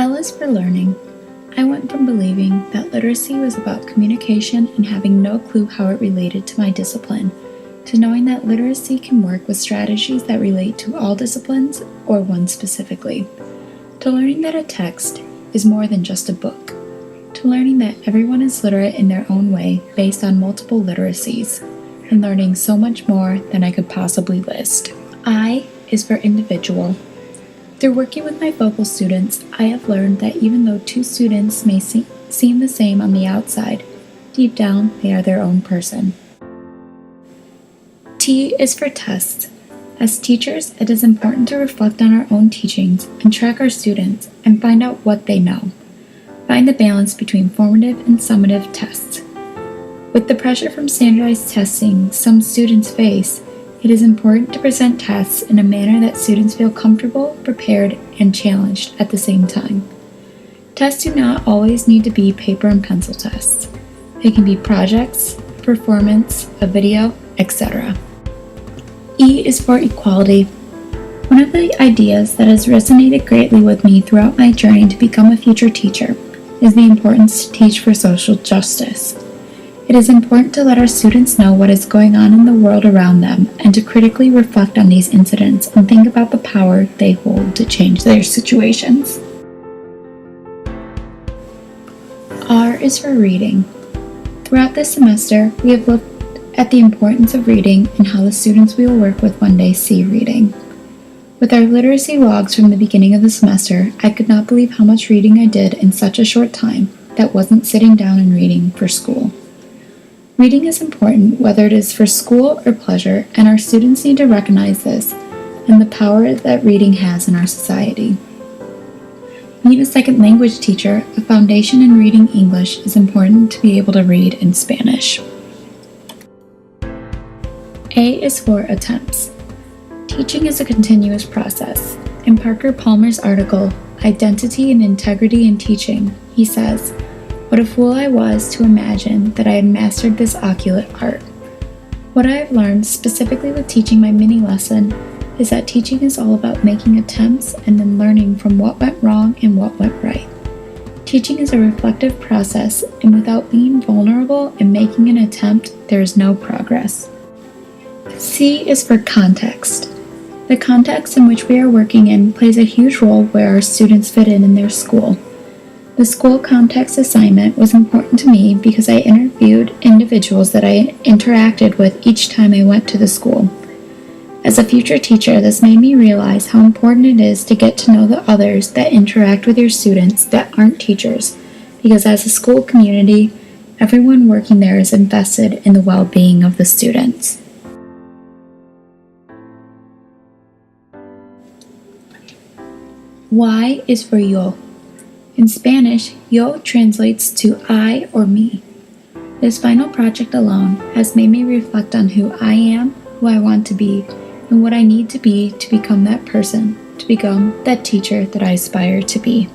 L is for learning. I went from believing that literacy was about communication and having no clue how it related to my discipline, to knowing that literacy can work with strategies that relate to all disciplines or one specifically, to learning that a text is more than just a book, to learning that everyone is literate in their own way based on multiple literacies, and learning so much more than I could possibly list. I is for individual. Through working with my vocal students, I have learned that even though two students may seem the same on the outside, deep down they are their own person. T is for tests. As teachers, it is important to reflect on our own teachings and track our students and find out what they know. Find the balance between formative and summative tests. With the pressure from standardized testing some students face, it is important to present tests in a manner that students feel comfortable, prepared, and challenged at the same time. Tests do not always need to be paper and pencil tests. They can be projects, performance, a video, etc. E is for equality. One of the ideas that has resonated greatly with me throughout my journey to become a future teacher is the importance to teach for social justice. It is important to let our students know what is going on in the world around them and to critically reflect on these incidents and think about the power they hold to change their situations. R is for reading. Throughout this semester, we have looked at the importance of reading and how the students we will work with one day see reading. With our literacy logs from the beginning of the semester, I could not believe how much reading I did in such a short time that wasn't sitting down and reading for school. Reading is important whether it is for school or pleasure, and our students need to recognize this and the power that reading has in our society. Being a second language teacher, a foundation in reading English is important to be able to read in Spanish. A is for attempts. Teaching is a continuous process. In Parker Palmer's article, Identity and Integrity in Teaching, he says, "What a fool I was to imagine that I had mastered this oculate art." What I have learned, specifically with teaching my mini lesson, is that teaching is all about making attempts and then learning from what went wrong and what went right. Teaching is a reflective process, and without being vulnerable and making an attempt, there is no progress. C is for context. The context in which we are working in plays a huge role where our students fit in their school. The school context assignment was important to me because I interviewed individuals that I interacted with each time I went to the school. As a future teacher, this made me realize how important it is to get to know the others that interact with your students that aren't teachers, because as a school community, everyone working there is invested in the well-being of the students. Y is for yo. In Spanish, yo translates to I or me. This final project alone has made me reflect on who I am, who I want to be, and what I need to be to become that person, to become that teacher that I aspire to be.